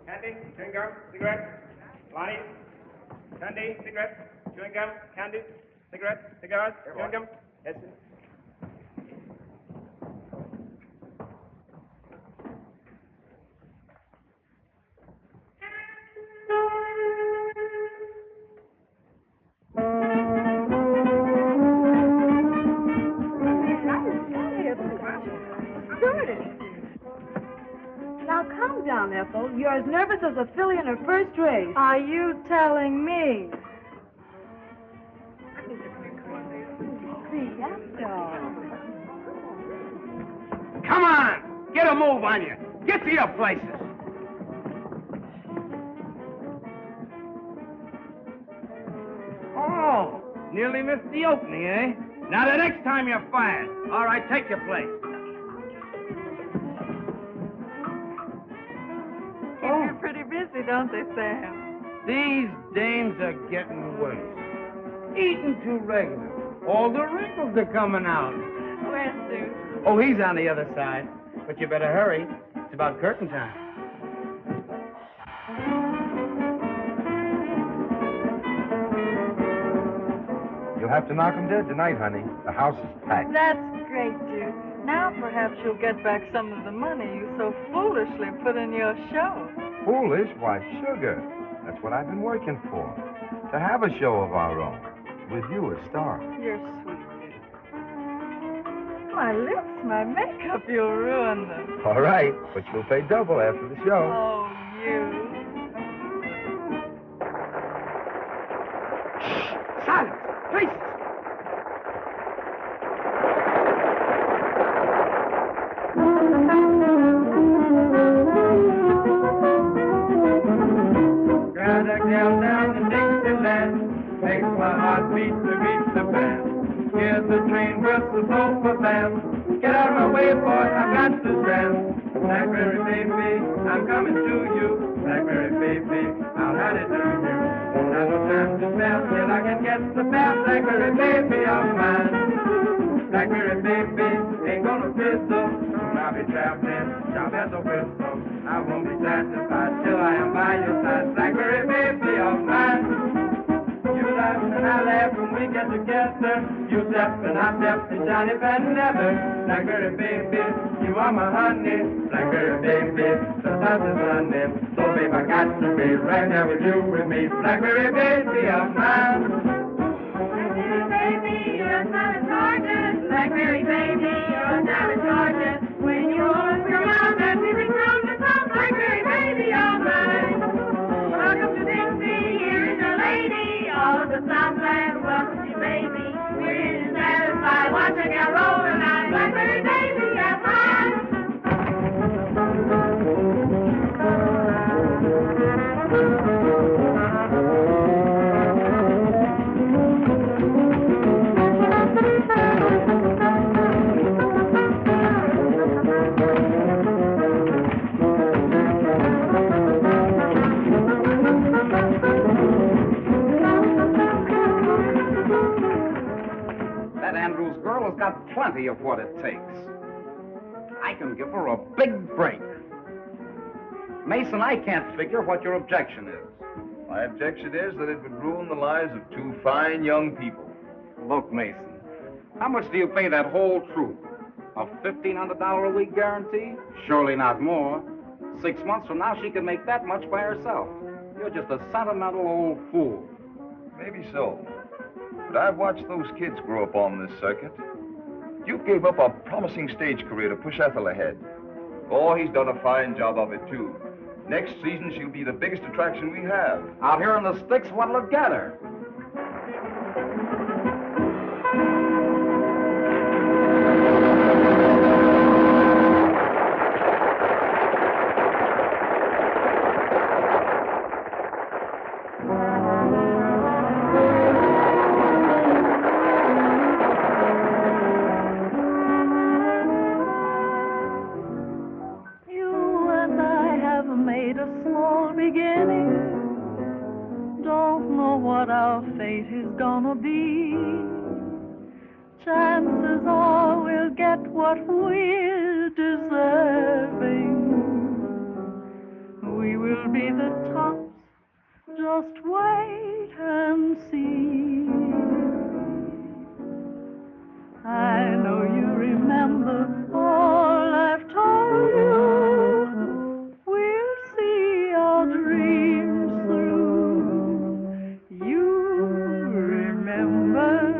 Candy, chewing gum, cigarettes, Lonnie's, candy, cigarettes, chewing gum, candy, cigarettes, cigars, chewing gum. Yes, sir. Now, calm down, Ethel. You're as nervous as a filly in her first race. Are you telling me? Come on! Get a move on you. Get to your places. Oh, nearly missed the opening, eh? Now, the next time you're fired. All right, take your place. Keep you pretty busy, don't they, Sam? These dames are getting worse. Eating too regular. All the wrinkles are coming out. Where's Stu? Oh, he's on the other side. But you better hurry. It's about curtain time. You'll have to knock 'em dead tonight, honey. The house is packed. That's great, Duke. Now perhaps you'll get back some of the money you so foolishly put in your show. Foolish? Why, sugar. That's what I've been working for. To have a show of our own. With you as star. You're sweet. My lips, my makeup, you'll ruin them. All right, but you'll pay double after the show. Oh, you. Silence! Places! Got a gal down in Dixieland, makes my heart beat to beat the band. Here's the train whistle blow for band. Get out of my way, boy, I've got to stand. Blackberry baby, I'm coming to you. Blackberry baby, I'll have it to you. Not no time to spare till I can get the band. Blackberry baby of mine. Blackberry baby ain't gonna fizzle. Soon I'll be traveling, sharp as a whistle. I won't be satisfied till I am by your side. Blackberry baby. together. You step and I step and shiny patent leather. Blackberry baby, you are my honey. Blackberry baby, the sun is sunny. So babe, I got to be right there with you with me. Blackberry baby of mine. Blackberry baby, you're a savage gorgeous. Blackberry baby, you're a savage gorgeous. When you open your mouth, that music from the top. Blackberry baby of mine. Welcome to Dixie, here is your lady. All of the Southland welcome you, baby. We're here to satisfy, watch a gal roll tonight. Blackberry baby of mine. That Andrews girl has got plenty of what it takes. I can give her a big break. Mason, I can't figure what your objection is. My objection is that it would ruin the lives of two fine young people. Look, Mason, how much do you pay that whole troupe? A $1,500 a week guarantee? Surely not more. 6 months from now, she can make that much by herself. You're just a sentimental old fool. Maybe so. But I've watched those kids grow up on this circuit. You gave up a promising stage career to push Ethel ahead. Oh, he's done a fine job of it, too. Next season, she'll be the biggest attraction we have. Out here in the sticks, what'll it get her? Chances are we'll get what we're deserving. We will be the tops, just wait and see. I know you remember all I've told you. We'll see our dreams through. You remember.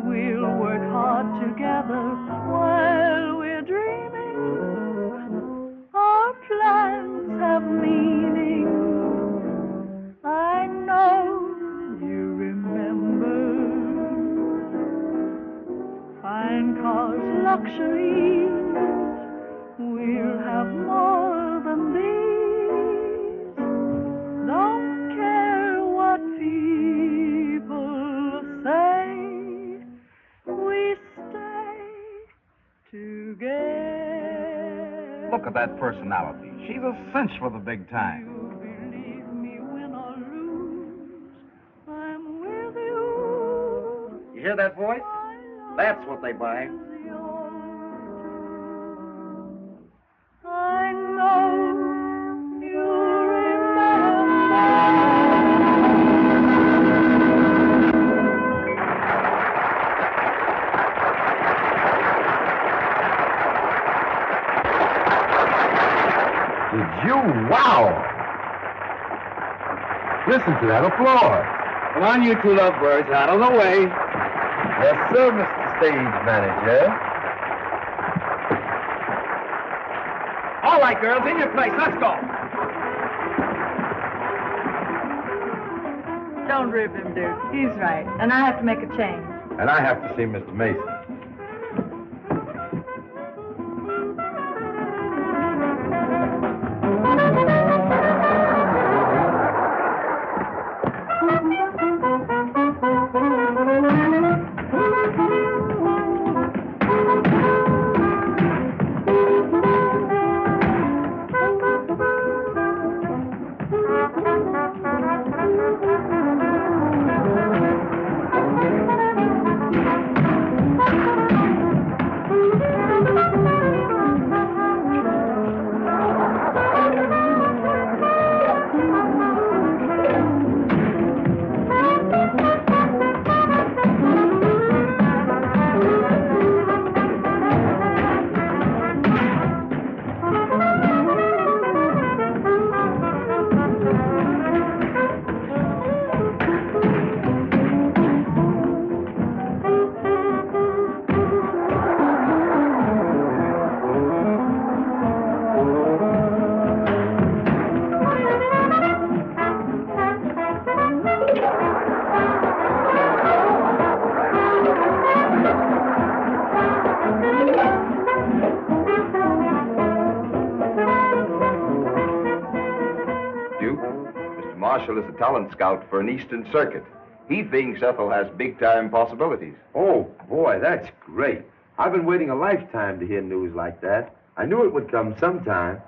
We'll work hard together while we're dreaming. Our plans have meaning. I know you remember. Fine cars, luxuries. We'll have more than these. Don't care what people say. We stay together. Look at that personality. She's a cinch for the big time. You believe me, win or lose, I'm with you. You hear that voice? That's what they buy. I know you remember. Did you? Wow! Listen to that applause. Come on, you two lovebirds, out of the way. Yes, sir, Mr. Stage Manager. All right, girls, in your place. Let's go. Don't rib him, Duke. He's right. And I have to make a change. And I have to see Mr. Mason. Marshall is a talent scout for an Eastern circuit. He thinks Ethel has big-time possibilities. Oh, boy, that's great. I've been waiting a lifetime to hear news like that. I knew it would come sometime.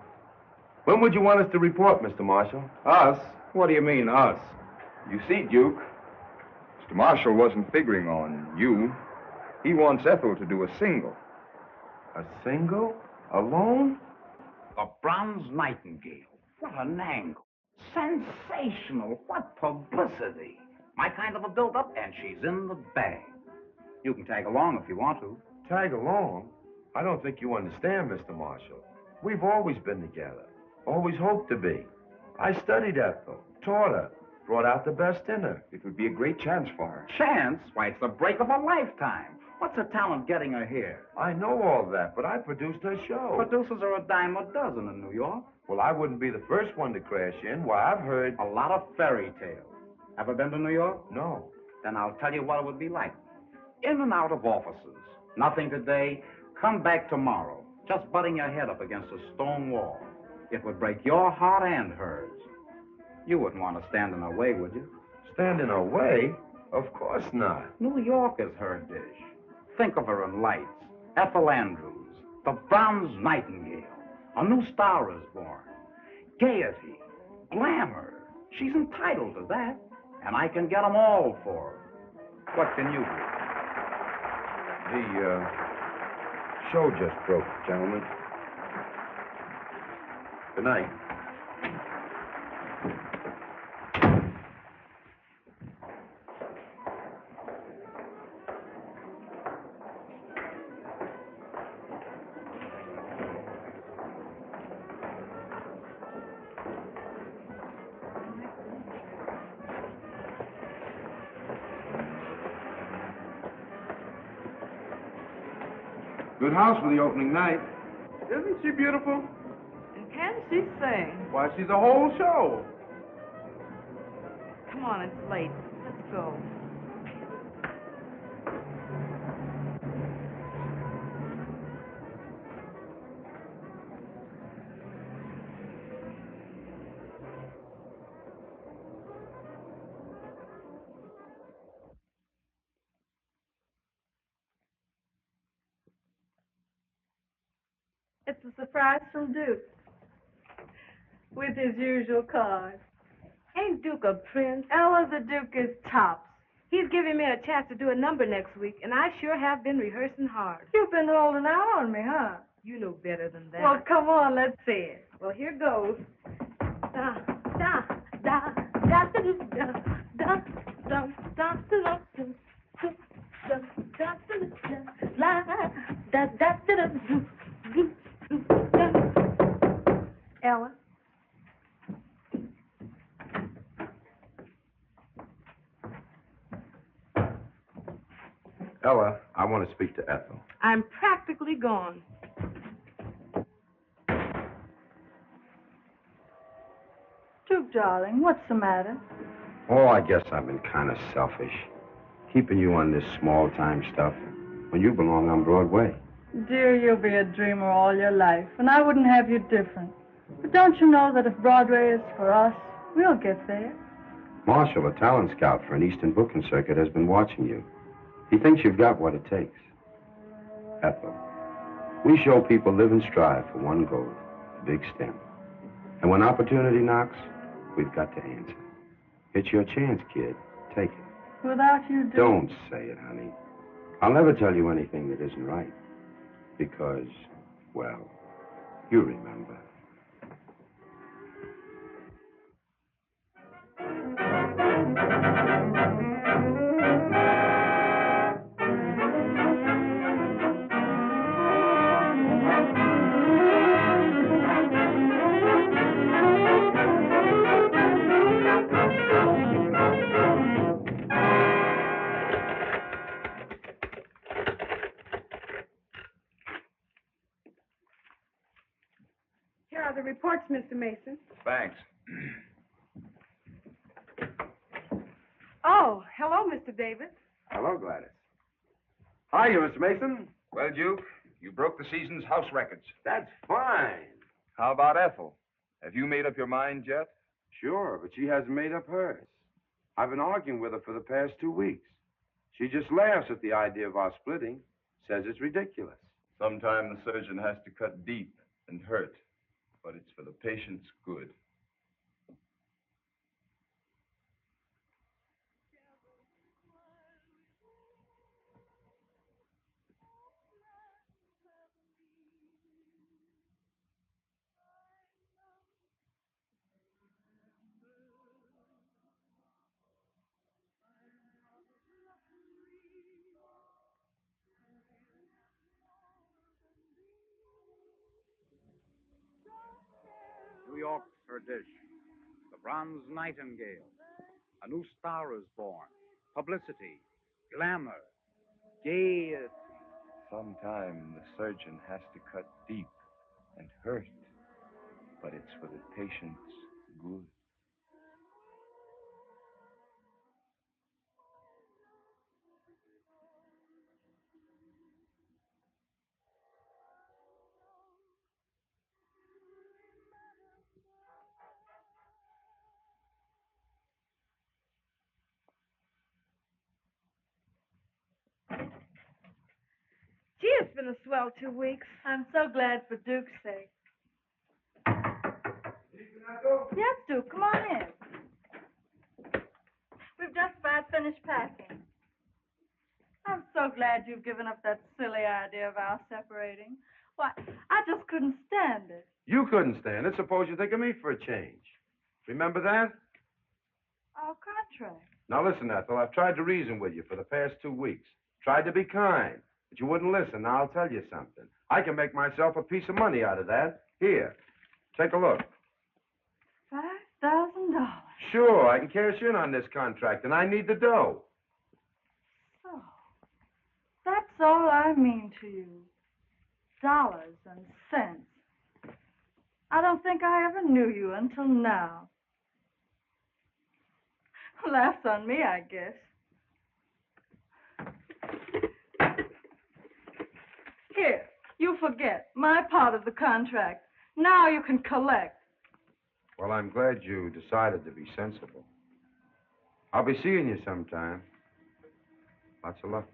When would you want us to report, Mr. Marshall? Us? What do you mean, us? You see, Duke, Mr. Marshall wasn't figuring on you. He wants Ethel to do a single. A single? Alone? The Bronze Nightingale. What an angle. Sensational. What publicity. My kind of a build-up, and she's in the bag. You can tag along if you want to. Tag along? I don't think you understand, Mr. Marshall. We've always been together. Always hoped to be. I studied Ethel, taught her, brought out the best in her. It would be a great chance for her. Chance? Why, it's the break of a lifetime. What's a talent getting her here? I know all that, but I produced her show. Producers are a dime a dozen in New York. Well, I wouldn't be the first one to crash in. Why, I've heard... A lot of fairy tales. Ever been to New York? No. Then I'll tell you what it would be like. In and out of offices. Nothing today. Come back tomorrow. Just butting your head up against a stone wall. It would break your heart and hers. You wouldn't want to stand in her way, would you? Stand in her way? Of course not. New York is her dish. Think of her in lights. Ethel Andrews, the Bronze Nightingale. A new star is born. Gaiety, glamour. She's entitled to that. And I can get them all for her. What can you do? The, show just broke, gentlemen. Good night. Good house for the opening night. Isn't she beautiful? And can she sing? Why, she's a whole show. Come on, it's late. Let's go. It's a surprise from Duke. With his usual card. Ain't Duke a prince? Ella, the Duke is tops. He's giving me a chance to do a number next week, and I sure have been rehearsing hard. You've been holding out on me, huh? You know better than that. Well, come on, let's see it. Well, here goes. Da, da, da, da, da, da, da, da, da, da, Ella? Ella, I want to speak to Ethel. I'm practically gone. Duke, darling, what's the matter? Oh, I guess I've been kind of selfish. Keeping you on this small-time stuff when you belong on Broadway. Dear, you'll be a dreamer all your life, and I wouldn't have you different. But don't you know that if Broadway is for us, we'll get there? Marshall, a talent scout for an Eastern booking circuit, has been watching you. He thinks you've got what it takes. Ethel, we show people live and strive for one goal, a big stem. And when opportunity knocks, we've got to answer. It's your chance, kid. Take it. Without you, Duke... Don't say it, honey. I'll never tell you anything that isn't right. Because, well, you remember. Here are the reports, Mr. Mason. Thanks. Oh, hello, Mr. Davis. Hello, Gladys. Hi, you, Mr. Mason. Well, Duke, you broke the season's house records. That's fine. How about Ethel? Have you made up your mind yet? Sure, but she hasn't made up hers. I've been arguing with her for the past 2 weeks. She just laughs at the idea of our splitting, says it's ridiculous. Sometimes the surgeon has to cut deep and hurt, but it's for the patient's good. New York's her dish. The bronze nightingale. A new star is born. Publicity, glamour, gaiety. Sometimes the surgeon has to cut deep and hurt, but it's for the patient's good. Gee, it's been a swell 2 weeks. I'm so glad for Duke's sake. Yes, Duke, come on in. We've just about finished packing. I'm so glad you've given up that silly idea of our separating. Why, I just couldn't stand it. You couldn't stand it. Suppose you think of me for a change. Remember that? Our contract. Now listen, Ethel, I've tried to reason with you for the past 2 weeks. Tried to be kind, but you wouldn't listen. Now I'll tell you something. I can make myself a piece of money out of that. Here, take a look. $5,000. Sure, I can cash in on this contract, and I need the dough. So, that's all I mean to you. Dollars and cents. I don't think I ever knew you until now. Laughs on me, I guess. Here, you forget my part of the contract. Now you can collect. Well, I'm glad you decided to be sensible. I'll be seeing you sometime. Lots of luck.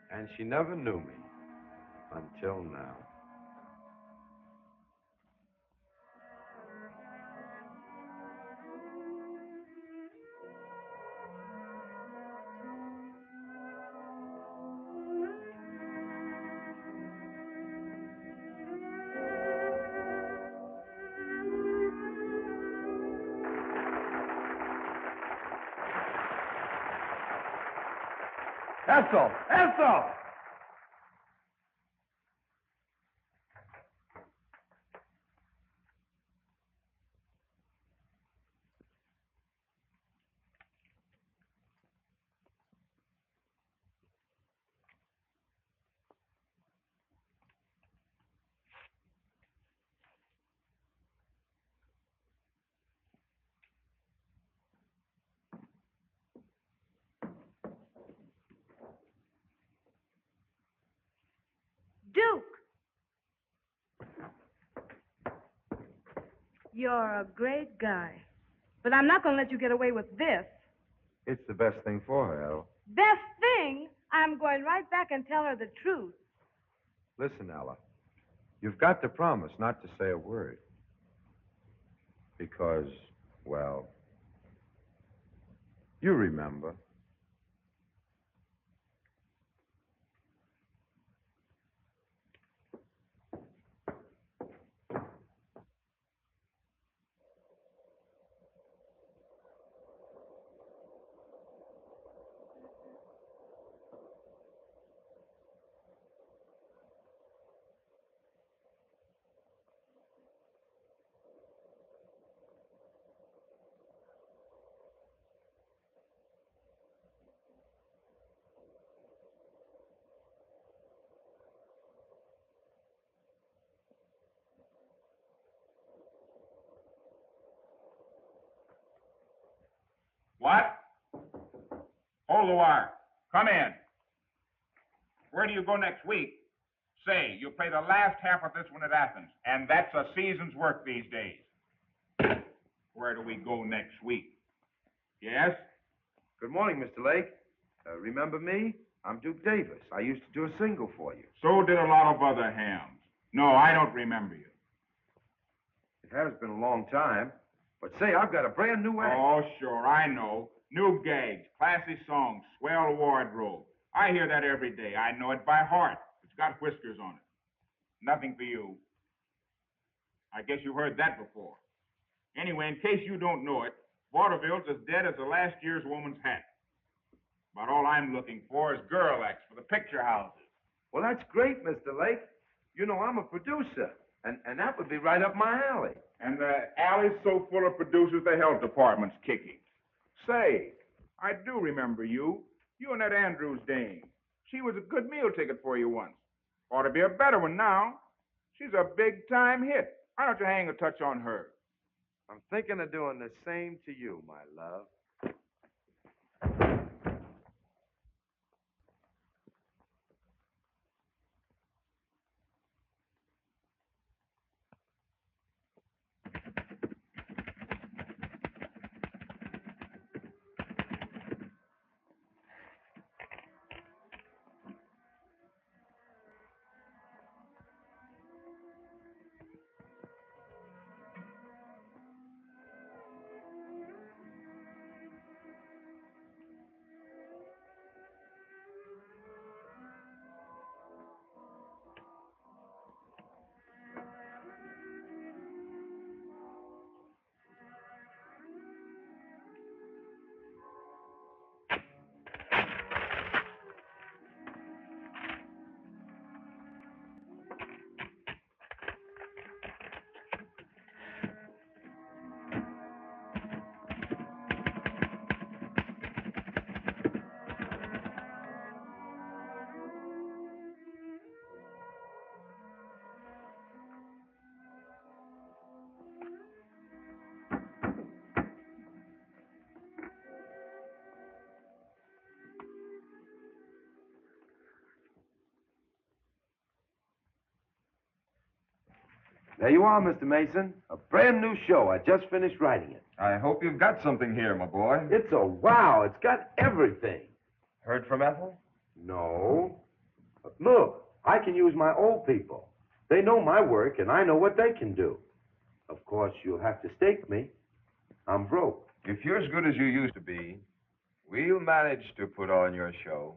And she never knew me until now. Ethel! Ethel! Duke! You're a great guy. But I'm not going to let you get away with this. It's the best thing for her, Ella. Best thing? I'm going right back and tell her the truth. Listen, Ella. You've got to promise not to say a word. Because, well, you remember. What? Hold the wire. Come in. Where do you go next week? Say, you play the last half of this one at Athens, and that's a season's work these days. Where do we go next week? Yes? Good morning, Mr. Lake. Remember me? I'm Duke Davis. I used to do a single for you. So did a lot of other hams. No, I don't remember you. It has been a long time. But say, I've got a brand new act. Oh, sure, I know. New gags, classy songs, swell wardrobe. I hear that every day. I know it by heart. It's got whiskers on it. Nothing for you. I guess you've heard that before. Anyway, in case you don't know it, Vaudeville's as dead as the last year's woman's hat. About all I'm looking for is girl acts for the picture houses. Well, that's great, Mr. Lake. You know, I'm a producer, and that would be right up my alley. And the alley's so full of producers, the health department's kicking. Say, I do remember you. You and that Andrews dame. She was a good meal ticket for you once. Ought to be a better one now. She's a big-time hit. Why don't you hang a touch on her? I'm thinking of doing the same to you, my love. There you are, Mr. Mason. A brand new show. I just finished writing it. I hope you've got something here, my boy. It's a wow. It's got everything. Heard from Ethel? No. But look, I can use my old people. They know my work, and I know what they can do. Of course, you'll have to stake me. I'm broke. If you're as good as you used to be, we'll manage to put on your show.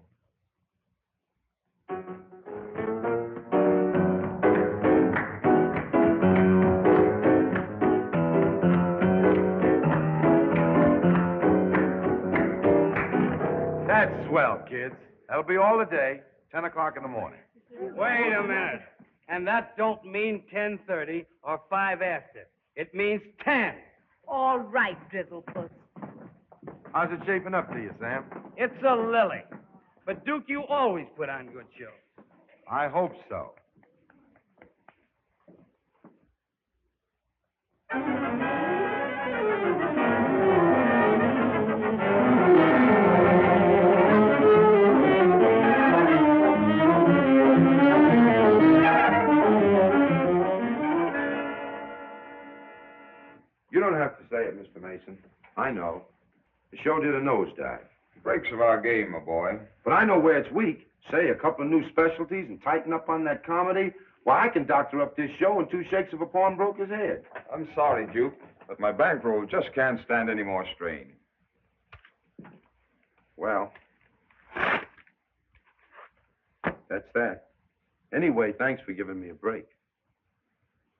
That's swell, kids. That'll be all the day, 10 o'clock in the morning. Wait a minute. And that don't mean 10:30 or 5 after. It means 10. All right, Drizzlepuss. How's it shaping up to you, Sam? It's a lily. But, Duke, you always put on good shows. I hope so. You don't have to say it, Mr. Mason. I know. The show did a nosedive. Breaks of our game, my boy. But I know where it's weak. Say, a couple of new specialties and tighten up on that comedy. Why, I can doctor up this show in 2 shakes of a pawnbroker's head. I'm sorry, Duke, but my bankroll just can't stand any more strain. Well, that's that. Anyway, thanks for giving me a break.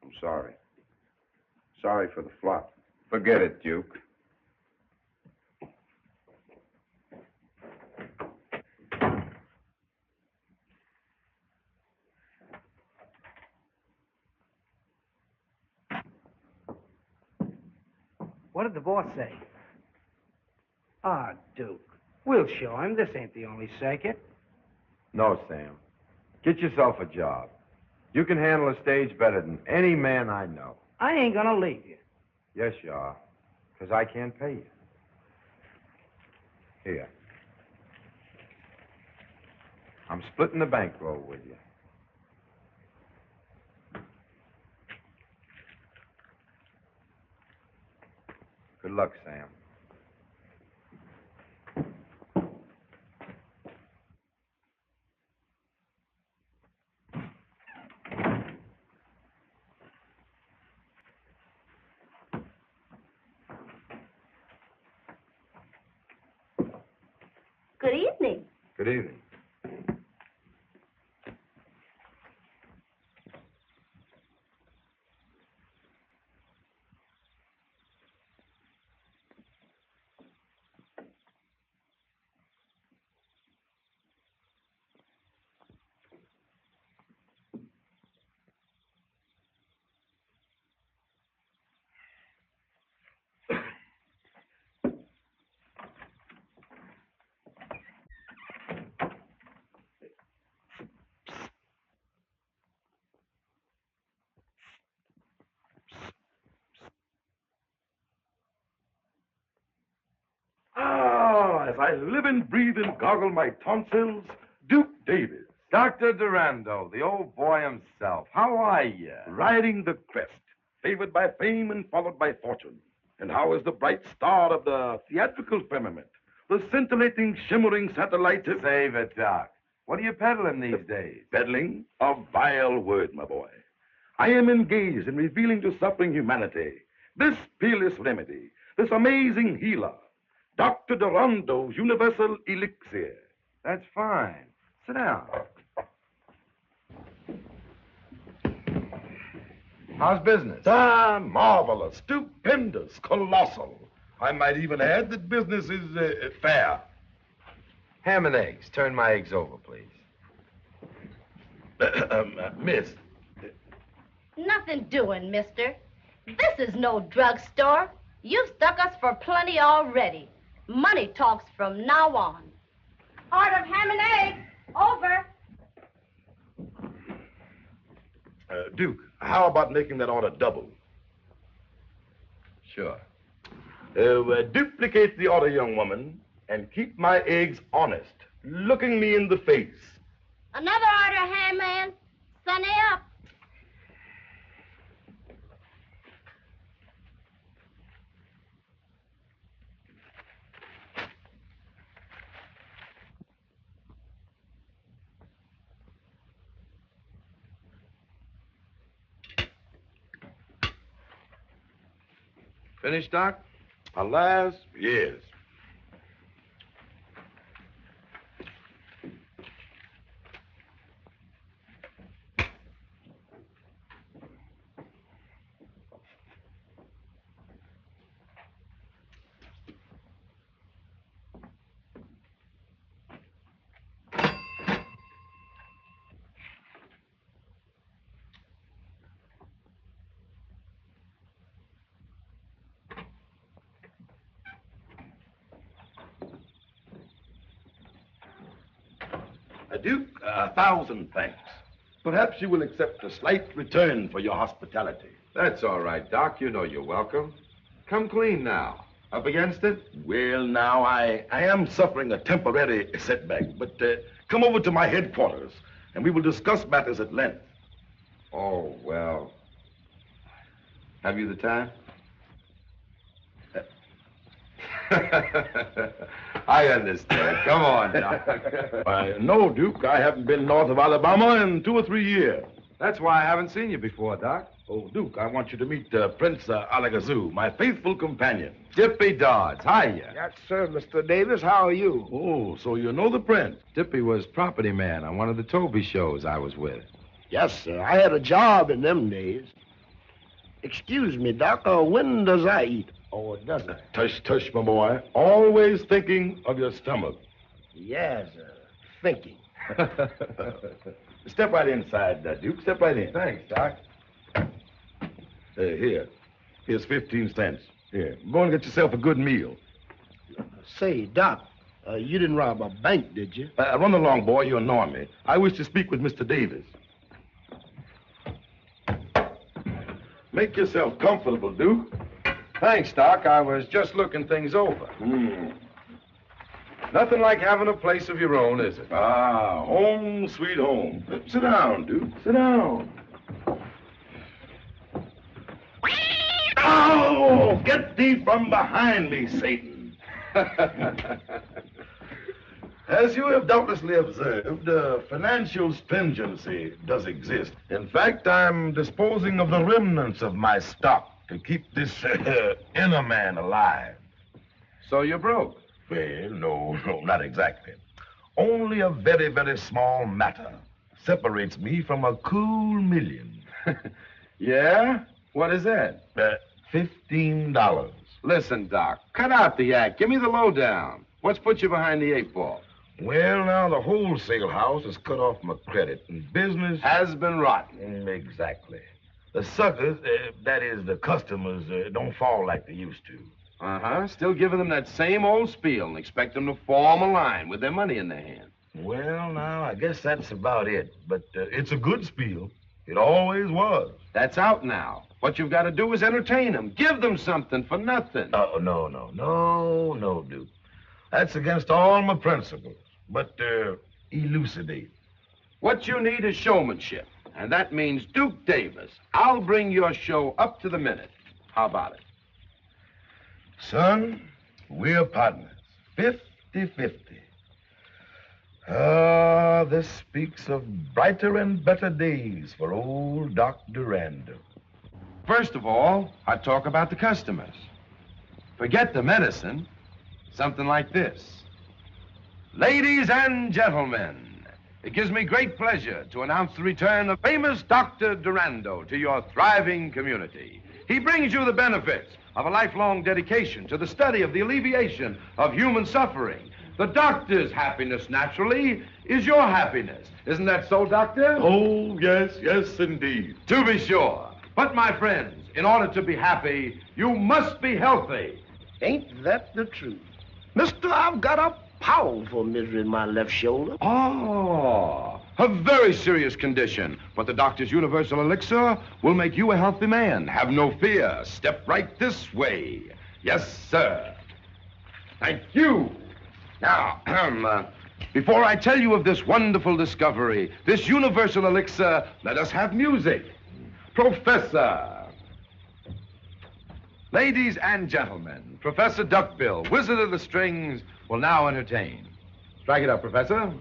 I'm sorry. Sorry for the flop. Forget it, Duke. What did the boss say? Ah, Duke. We'll show him. This ain't the only circuit. No, Sam. Get yourself a job. You can handle a stage better than any man I know. I ain't gonna leave you. Yes, you are. Because I can't pay you. Here. I'm splitting the bankroll with you. Good luck, Sam. Good evening. Good evening. Ah, as I live and breathe and goggle my tonsils, Duke Davis. Dr. Durando, the old boy himself. How are you? Riding the crest, favored by fame and followed by fortune. And how is the bright star of the theatrical firmament, the scintillating, shimmering satellite of... Save it, Doc. What are you peddling these days? Peddling? A vile word, my boy. I am engaged in revealing to suffering humanity this peerless remedy, this amazing healer, Dr. Durando's universal elixir. That's fine. Sit down. How's business? Ah, marvelous, stupendous, colossal. I might even add that business is fair. Ham and eggs. Turn my eggs over, please. Miss. Nothing doing, mister. This is no drugstore. You've stuck us for plenty already. Money talks from now on. Order of ham and eggs. Over. Duke, how about making that order double? Sure. Duplicate the order, young woman, and keep my eggs honest, looking me in the face. Another order, ham man. Sunny up. Finished, Doc? Alas, yes. Duke, 1,000 thanks. Perhaps you will accept a slight return for your hospitality. That's all right, Doc. You know you're welcome. Come clean now. Up against it? Well, now, I am suffering a temporary setback, but come over to my headquarters, and we will discuss matters at length. Oh, well. Have you the time? I understand. Come on, Doc. No, Duke. I haven't been north of Alabama in 2 or 3 years. That's why I haven't seen you before, Doc. Oh, Duke, I want you to meet Prince Alakazoo, my faithful companion. Dippy Dodds. Hiya. Yes, sir, Mr. Davis. How are you? Oh, so you know the prince. Dippy was property man on one of the Toby shows I was with. Yes, sir. I had a job in them days. Excuse me, Doc. When does I eat? Or does I? Tush, tush, my boy. Always thinking of your stomach. Yes, thinking. Step right inside, Duke. Step right in. Thanks, Doc. Here's 15 cents. Here, go and get yourself a good meal. Say, Doc, you didn't rob a bank, did you? Run along, boy. You annoy me. I wish to speak with Mr. Davis. Make yourself comfortable, Duke. Thanks, Doc. I was just looking things over. Nothing like having a place of your own, is it? Ah, home, sweet home. Sit down, Duke. Sit down. Oh, get thee from behind me, Satan. As you have doubtlessly observed, financial stringency does exist. In fact, I'm disposing of the remnants of my stock to keep this inner man alive. So you're broke? Well, no, not exactly. Only a very, very small matter separates me from a cool million. Yeah? What is that? $15. Listen, Doc, cut out the act. Give me the lowdown. What's put you behind the 8-ball? Well, now, the wholesale house has cut off my credit, and business has been rotten. Exactly. The suckers, that is, the customers, don't fall like they used to. Uh-huh. Still giving them that same old spiel and expect them to form a line with their money in their hand. Well, now, I guess that's about it. But it's a good spiel. It always was. That's out now. What you've got to do is entertain them. Give them something for nothing. Oh, no, Duke. That's against all my principles. But elucidate. What you need is showmanship. And that means Duke Davis. I'll bring your show up to the minute. How about it? Son, we're partners. 50-50. Ah, this speaks of brighter and better days for old Doc Durando. First of all, I talk about the customers. Forget the medicine. Something like this. Ladies and gentlemen, it gives me great pleasure to announce the return of famous Dr. Durando to your thriving community. He brings you the benefits of a lifelong dedication to the study of the alleviation of human suffering. The doctor's happiness, naturally, is your happiness. Isn't that so, Doctor? Oh, yes, indeed. To be sure. But, my friends, in order to be happy, you must be healthy. Ain't that the truth? Mister, I've got a powerful misery in my left shoulder. Oh, a very serious condition. But the doctor's universal elixir will make you a healthy man. Have no fear. Step right this way. Yes, sir. Thank you. Now, before I tell you of this wonderful discovery, this universal elixir, let us have music. Professor. Ladies and gentlemen, Professor Duckbill, Wizard of the Strings, will now entertain. Strike it up, Professor.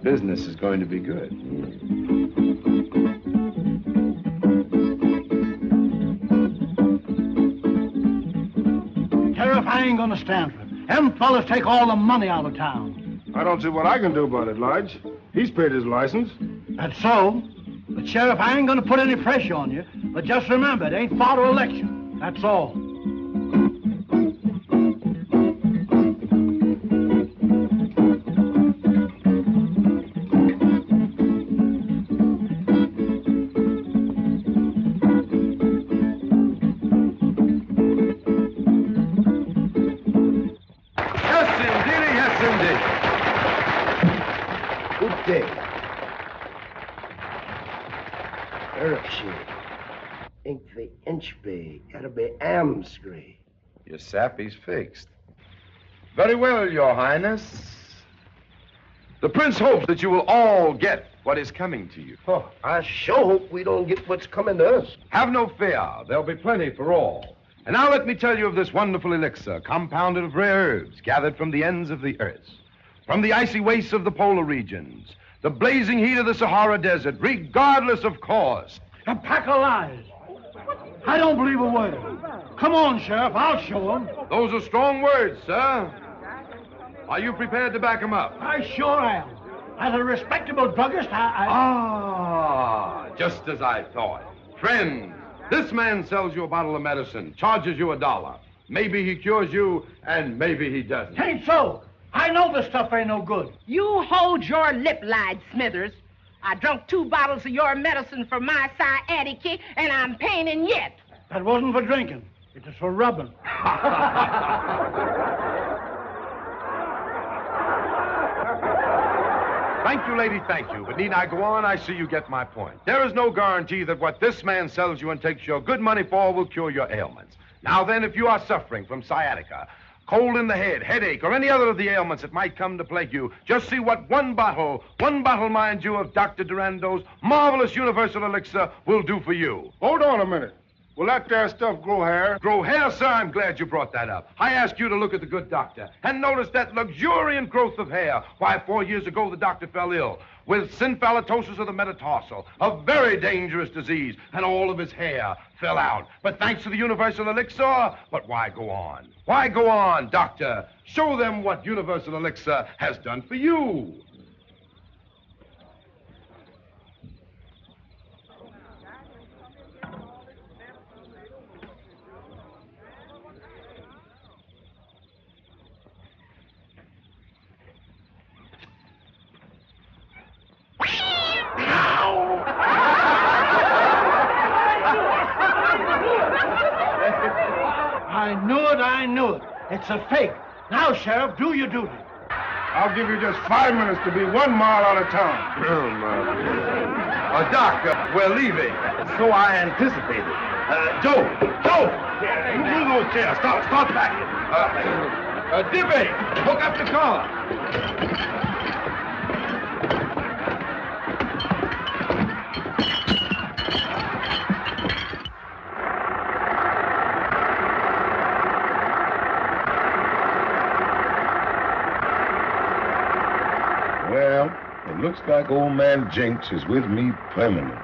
Business is going to be good. Sheriff, I ain't gonna stand for it. Them fellas take all the money out of town. I don't see what I can do about it, Lodge. He's paid his license. That's so. But, Sheriff, I ain't gonna put any pressure on you. But just remember, it ain't far to election. That's all. Gotta be Amsbury. Your sappy's fixed. Very well, Your Highness. The Prince hopes that you will all get what is coming to you. Oh, I sure hope we don't get what's coming to us. Have no fear. There'll be plenty for all. And now let me tell you of this wonderful elixir, compounded of rare herbs gathered from the ends of the earth, from the icy wastes of the polar regions, the blazing heat of the Sahara Desert, regardless of cost. A pack of lies. I don't believe a word of it. Come on, Sheriff, I'll show them. Those are strong words, sir. Are you prepared to back them up? I sure am. As a respectable druggist, Ah, just as I thought. Friends, this man sells you a bottle of medicine, charges you $1. Maybe he cures you, and maybe he doesn't. Ain't so. I know this stuff ain't no good. You hold your lip, lied Smithers. I drunk 2 bottles of your medicine for my sciatica, and I'm paining yet. That wasn't for drinking. It was for rubbing. Thank you, lady, thank you. But need I go on? I see you get my point. There is no guarantee that what this man sells you and takes your good money for will cure your ailments. Now then, if you are suffering from sciatica, cold in the head, headache, or any other of the ailments that might come to plague you, just see what one bottle, mind you, of Dr. Durando's marvelous universal elixir will do for you. Hold on a minute. Will that there stuff grow hair? Grow hair, sir? I'm glad you brought that up. I asked you to look at the good doctor and notice that luxuriant growth of hair. Why, 4 years ago, the doctor fell ill with synphallatosis of the metatarsal, a very dangerous disease, and all of his hair fell out. But thanks to the universal elixir, but why go on? Why go on, doctor? Show them what universal elixir has done for you. I knew it. It's a fake. Now, Sheriff, do your duty. I'll give you just 5 minutes to be 1 mile out of town. Doc, we're leaving. So I anticipated. Joe! You bring those chairs. Start back. Dippy, hook up the car. Well, it looks like old man Jinx is with me permanent.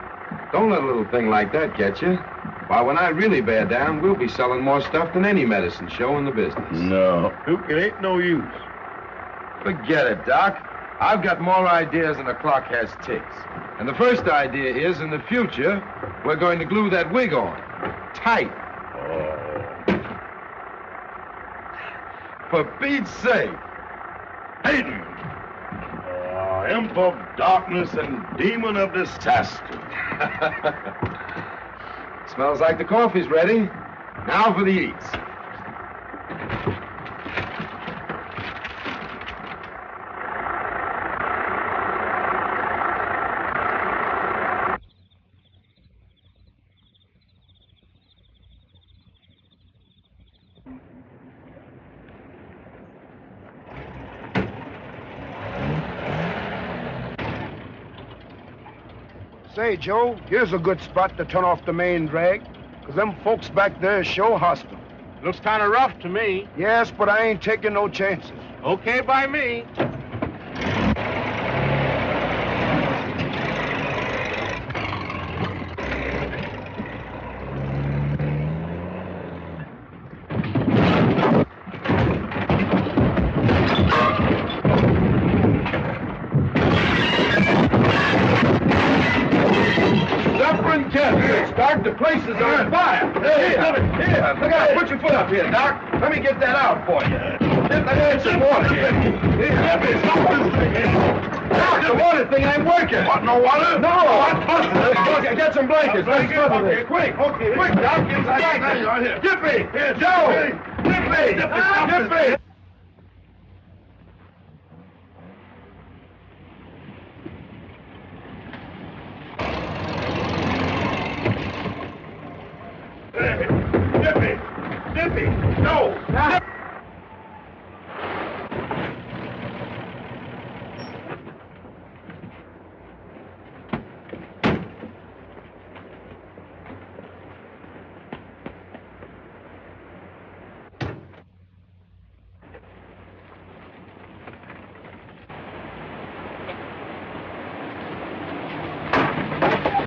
Don't let a little thing like that get you. Why, when I really bear down, we'll be selling more stuff than any medicine show in the business. No, Duke, it ain't no use. Forget it, Doc. I've got more ideas than a clock has ticks. And the first idea is, in the future, we're going to glue that wig on. Tight. For Pete's sake. Hayden! Imp of darkness and demon of disaster. Smells like the coffee's ready. Now for the eats. Say, Joe, here's a good spot to turn off the main drag, 'cause them folks back there show hostile. Looks kind of rough to me. Yes, but I ain't taking no chances. Okay by me. Start, the place is on fire. Here, look out, put your foot up here, Doc. Let me get that out for you. Let me get some water here. Doc, the water thing ain't working. What, no water? No. I'm busted. Get some blankets. Let's cover this. Quick. Okay. Quick, Doc. Get some blankets. Dippy. Here, Joe. Dippy. Dippy. Dippy! No!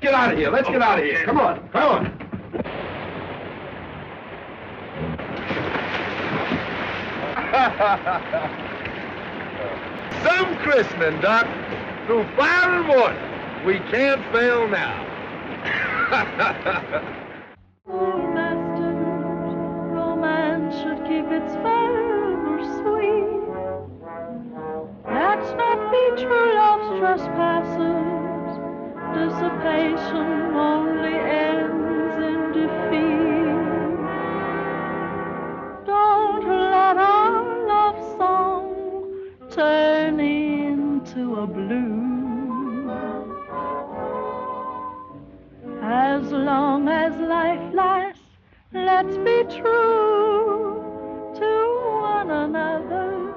Get out of here. Let's get out of here. Come on. Come on. Some christening, Doc. Through fire and water. We can't fail now. Oh, masters, romance should keep its fervor sweet. Let's not be true love's trespassers. Dissipation only ends in defeat. Don't let our love song turn into a blues. As long as life lasts, let's be true to one another.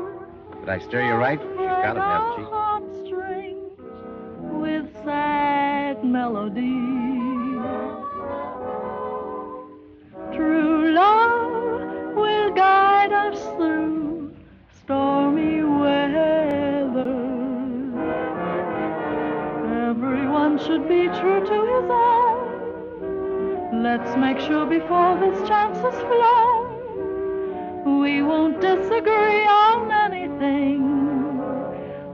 Did I steer you right? She's got to have cheek. Heartstrings with sad melody. True love will guide us through stormy weather. Everyone should be true to his own. Let's make sure before this chance has flown, we won't disagree on anything.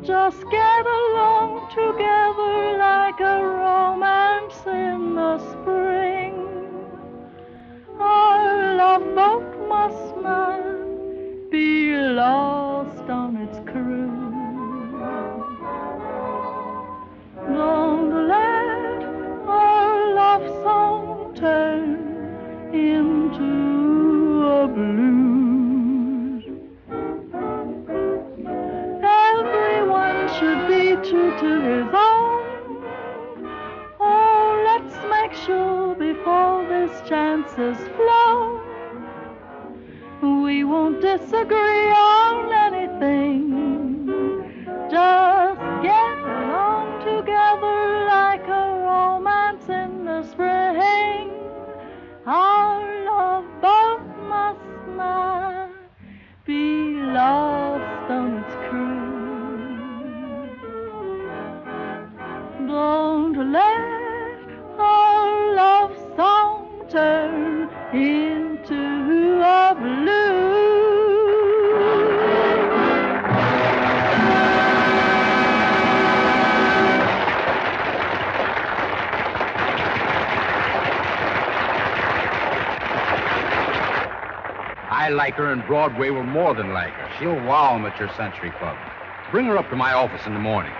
Just get along together like a romance in the spring. Our love boat must not be lost on its cruise. Don't let our love song turn into a blues. Everyone should be true to his own. Oh, let's make sure before this chance has flown, we won't disagree on anything. Just get along together like a romance in the spring. Our love boat must not be lost on its cruise. Don't let our love song turn into a blues. I like her, and Broadway will more than like her. She'll wow 'em at your Century Club. Bring her up to my office in the morning.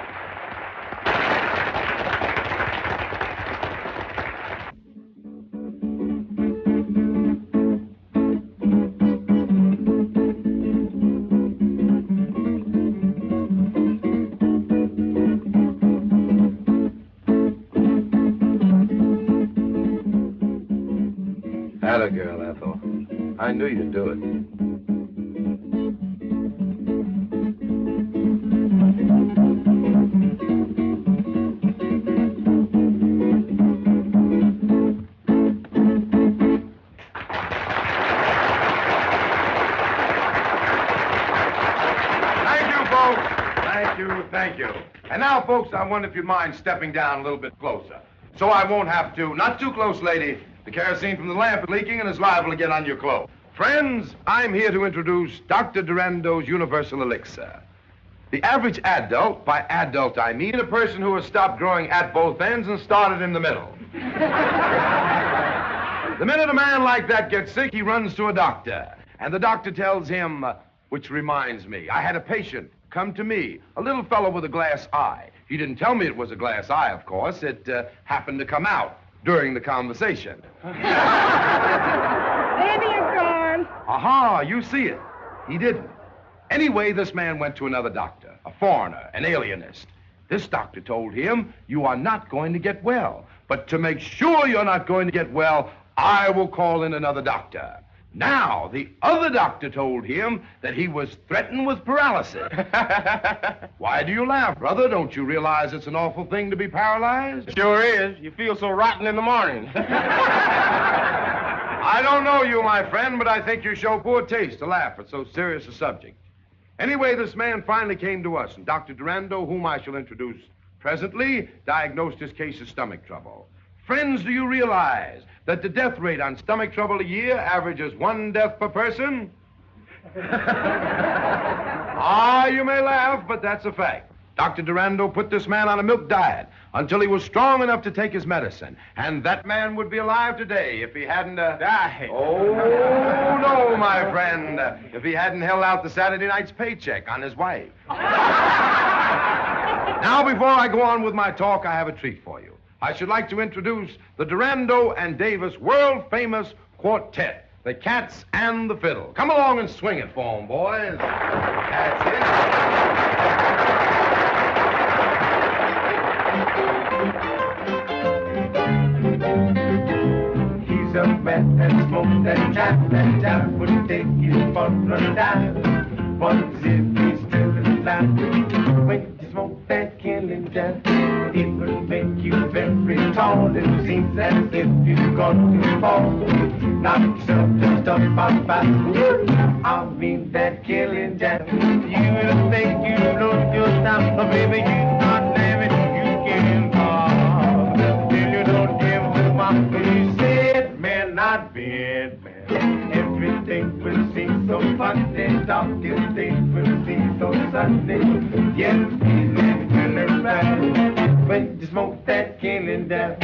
Atta girl, Ethel. I knew you'd do it. Thank you. And now, folks, I wonder if you'd mind stepping down a little bit closer. So I won't have to, not too close, lady. The kerosene from the lamp is leaking and is liable to get on your clothes. Friends, I'm here to introduce Dr. Durando's Universal Elixir. The average adult, by adult I mean a person who has stopped growing at both ends and started in the middle. The minute a man like that gets sick, he runs to a doctor. And the doctor tells him, which reminds me, I had a patient come to me, a little fellow with a glass eye. He didn't tell me it was a glass eye, of course. It happened to come out during the conversation. Baby is gone. Aha, you see it. He didn't. Anyway, this man went to another doctor, a foreigner, an alienist. This doctor told him, you are not going to get well. But to make sure you're not going to get well, I will call in another doctor. Now, the other doctor told him that he was threatened with paralysis. Why do you laugh, brother? Don't you realize it's an awful thing to be paralyzed? Sure is. You feel so rotten in the morning. I don't know you, my friend, but I think you show poor taste to laugh at so serious a subject. Anyway, this man finally came to us, and Dr. Durando, whom I shall introduce presently, diagnosed his case of stomach trouble. Friends, do you realize that the death rate on stomach trouble a year averages 1 death per person? Ah, you may laugh, but that's a fact. Dr. Durando put this man on a milk diet until he was strong enough to take his medicine. And that man would be alive today if he hadn't... died. Oh, no, my friend. If he hadn't held out the Saturday night's paycheck on his wife. Now, before I go on with my talk, I have a treat for you. I should like to introduce the Durando and Davis world-famous quartet, the Cats and the Fiddle. Come along and swing it for 'em, boys. That's it. He's a man that smoked that jab would take you for a dive. What's if he's still alive? When you smoke that killing jab, it will make you very tall. It seems as if you're going to fall. Knock yourself just up out by I mean that killing jab. You will think you know your stop, but baby, you're not living. You can't fall till you don't give them up. You said, man, not bad, man. Everything will seem so funny, darkest things will seem so sunny. Yes, feeling feeling right when you smoke that killing jab.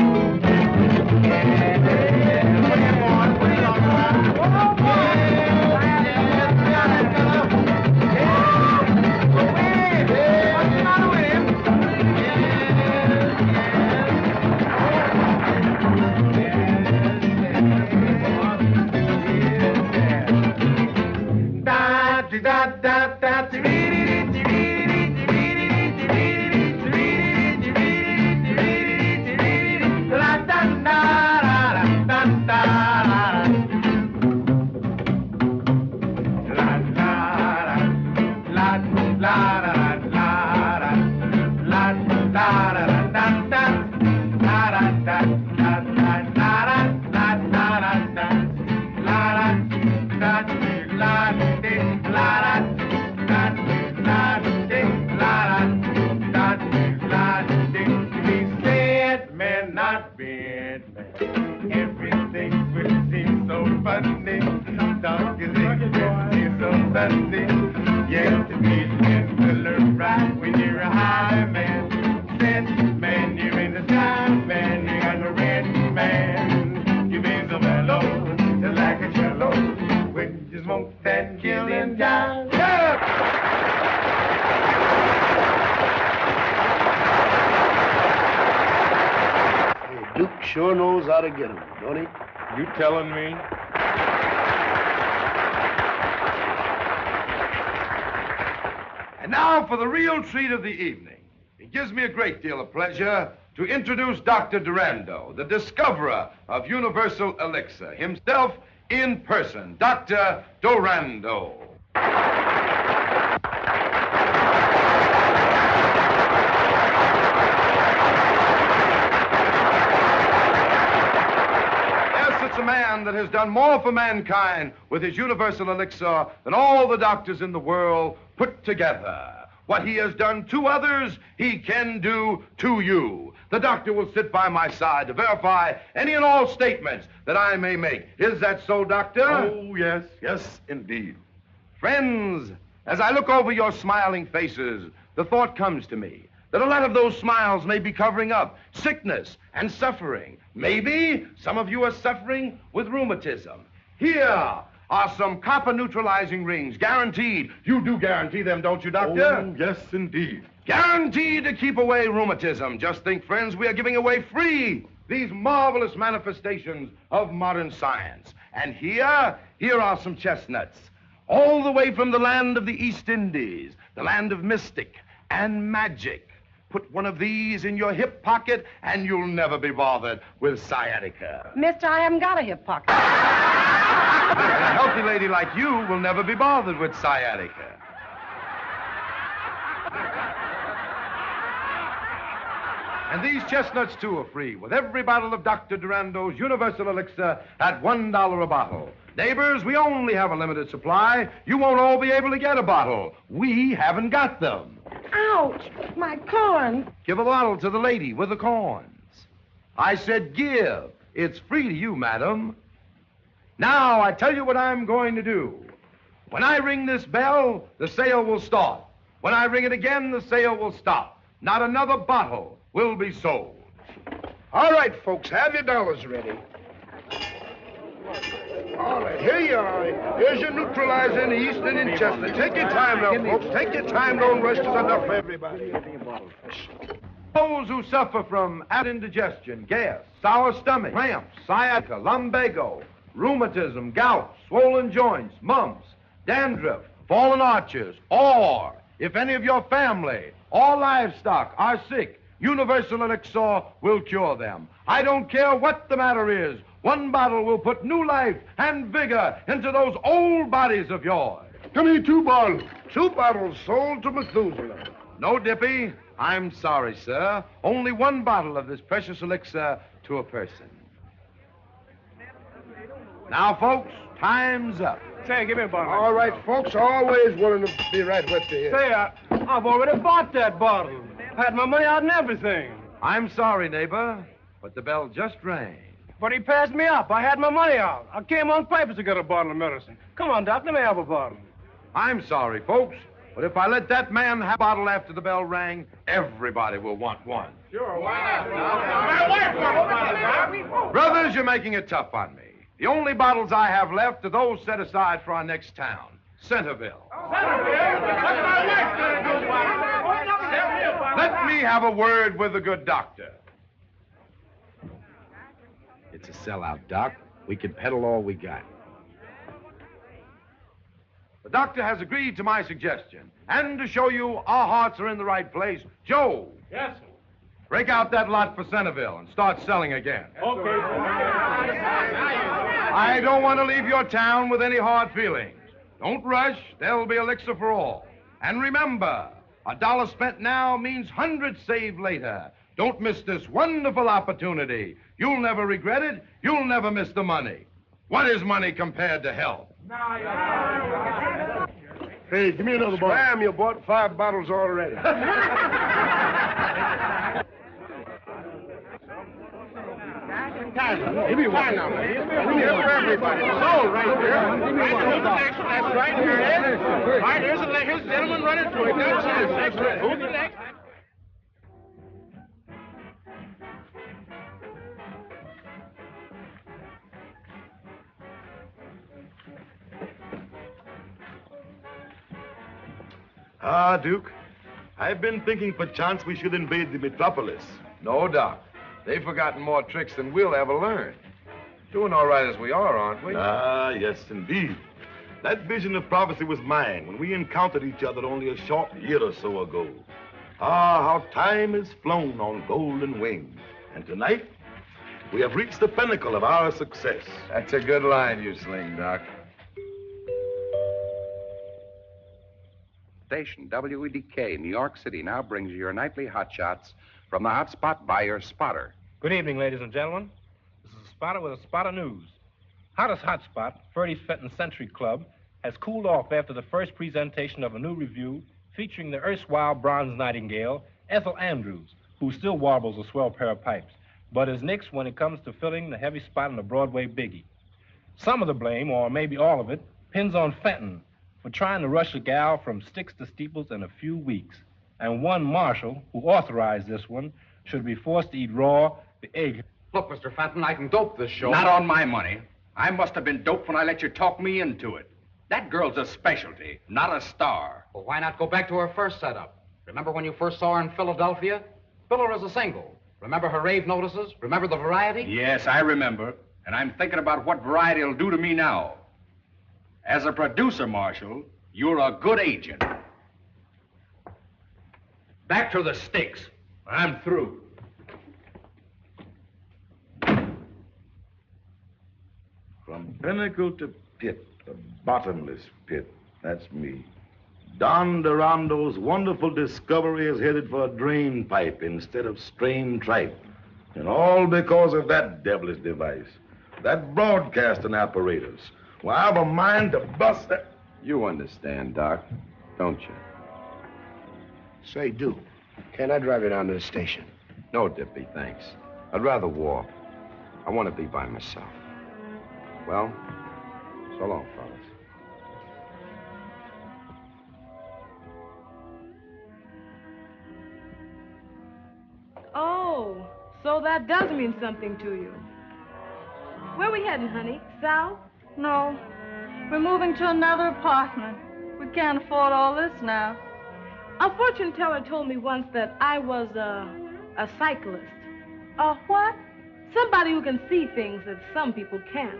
Duke sure knows how to get 'em, don't he? You telling me? And now for the real treat of the evening. It gives me a great deal of pleasure to introduce Dr. Durando, the discoverer of universal elixir, himself in person, Dr. Durando. It's a man that has done more for mankind with his universal elixir than all the doctors in the world put together. What he has done to others, he can do to you. The doctor will sit by my side to verify any and all statements that I may make. Is that so, Doctor? Oh, yes, yes, indeed. Friends, as I look over your smiling faces, the thought comes to me that a lot of those smiles may be covering up sickness and suffering. Maybe some of you are suffering with rheumatism. Here are some copper neutralizing rings, guaranteed. You do guarantee them, don't you, Doctor? Oh, yes, indeed. Guaranteed to keep away rheumatism. Just think, friends, we are giving away free these marvelous manifestations of modern science. And here are some chestnuts, all the way from the land of the East Indies, the land of mystic and magic. Put one of these in your hip pocket, and you'll never be bothered with sciatica. Mister, I haven't got a hip pocket. And a healthy lady like you will never be bothered with sciatica. And these chestnuts, too, are free with every bottle of Dr. Durando's Universal Elixir at $1 a bottle. Neighbors, we only have a limited supply. You won't all be able to get a bottle. We haven't got them. Ouch! My corn. Give a bottle to the lady with the corns. I said give. It's free to you, madam. Now, I tell you what I'm going to do. When I ring this bell, the sale will start. When I ring it again, the sale will stop. Not another bottle will be sold. All right, folks, have your dollars ready. All right, here you are. Here's your neutralizer in the Eastern and Chester. Take your time now, folks. Take your time. Don't rush. There's enough for everybody. Those who suffer from indigestion, gas, sour stomach, cramps, sciatica, lumbago, rheumatism, gout, swollen joints, mumps, dandruff, fallen arches, or if any of your family or livestock are sick, Universal Elixir will cure them. I don't care what the matter is. One bottle will put new life and vigor into those old bodies of yours. Give me 2 bottles. 2 bottles sold to Methuselah. No, Dippy. I'm sorry, sir. Only 1 bottle of this precious elixir to a person. Now, folks, time's up. Say, give me a bottle. All right, folks, always willing to be right with you here. Say, I've already bought that bottle. I had my money out and everything. I'm sorry, neighbor, but the bell just rang. But he passed me up. I had my money out. I came on purpose to get a bottle of medicine. Come on, Doc, let me have a bottle. I'm sorry, folks, but if I let that man have a bottle after the bell rang, everybody will want one. Sure, why not? Brothers, you're making it tough on me. The only bottles I have left are those set aside for our next town, Centerville. Let me have a word with the good doctor. It's a sellout, Doc. We can peddle all we got. The doctor has agreed to my suggestion. And to show you our hearts are in the right place, Joe. Yes, sir. Break out that lot for Centerville and start selling again. Okay. I don't want to leave your town with any hard feelings. Don't rush. There'll be elixir for all. And remember, $1 spent now means hundreds saved later. Don't miss this wonderful opportunity. You'll never regret it. You'll never miss the money. What is money compared to health? Hey, give me another bottle. Scram, you bought 5 bottles already. Give me one now, man. Give me one for everybody. Sold right there. That's right. Here it is. All right, here's the gentleman running through it. That's it. Who's the next? Ah, Duke, I've been thinking perchance we should invade the metropolis. No, Doc. They've forgotten more tricks than we'll ever learn. Doing all right as we are, aren't we? Ah, yes, indeed. That vision of prophecy was mine when we encountered each other only a short year or so ago. Ah, how time has flown on golden wings. And tonight, we have reached the pinnacle of our success. That's a good line you sling, Doc. Station WEDK, New York City, now brings you your nightly hot shots from the hot spot by your spotter. Good evening, ladies and gentlemen. This is a spotter with a spot of news. Hottest hotspot, Ferdy's Fenton Century Club, has cooled off after the first presentation of a new review featuring the erstwhile bronze nightingale, Ethel Andrews, who still warbles a swell pair of pipes, but is nixed when it comes to filling the heavy spot in the Broadway biggie. Some of the blame, or maybe all of it, pins on Fenton for trying to rush a gal from sticks to steeples in a few weeks. And one marshal, who authorized this one, should be forced to eat raw the egg. Look, Mr. Fenton, I can dope this show. Not on my money. I must have been doped when I let you talk me into it. That girl's a specialty, not a star. Well, why not go back to her first setup? Remember when you first saw her in Philadelphia? Bill her as a single. Remember her rave notices? Remember the variety? Yes, I remember. And I'm thinking about what variety will do to me now. As a producer, Marshal, you're a good agent. Back to the sticks. I'm through. From pinnacle to pit, the bottomless pit, that's me. Don Durando's wonderful discovery is headed for a drain pipe instead of strain tripe. And all because of that devilish device, that broadcasting apparatus. Well, I've a mind to bust that. You understand, Doc, don't you? Say, Duke, can I drive you down to the station? No, Dippy, thanks. I'd rather walk. I want to be by myself. Well, so long, fellas. So that does mean something to you. Where we heading, honey? South? No. We're moving to another apartment. We can't afford all this now. A fortune teller told me once that I was a cyclist. A what? Somebody who can see things that some people can't.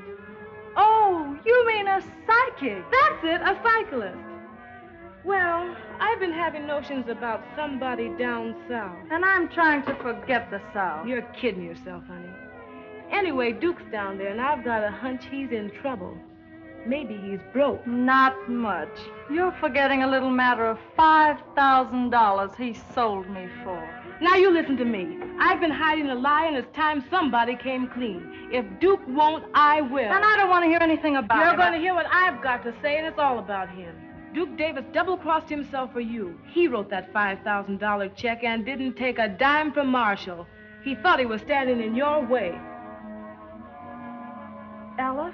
Oh, you mean a psychic? That's it, a cyclist. Well, I've been having notions about somebody down south. And I'm trying to forget the South. You're kidding yourself, honey. Anyway, Duke's down there, and I've got a hunch he's in trouble. Maybe he's broke. Not much. You're forgetting a little matter of $5,000 he sold me for. Now you listen to me. I've been hiding a lie, and it's time somebody came clean. If Duke won't, I will. And I don't want to hear anything about it. You're going to hear what I've got to say, and it's all about him. Duke Davis double-crossed himself for you. He wrote that $5,000 check and didn't take a dime from Marshall. He thought he was standing in your way. Ella,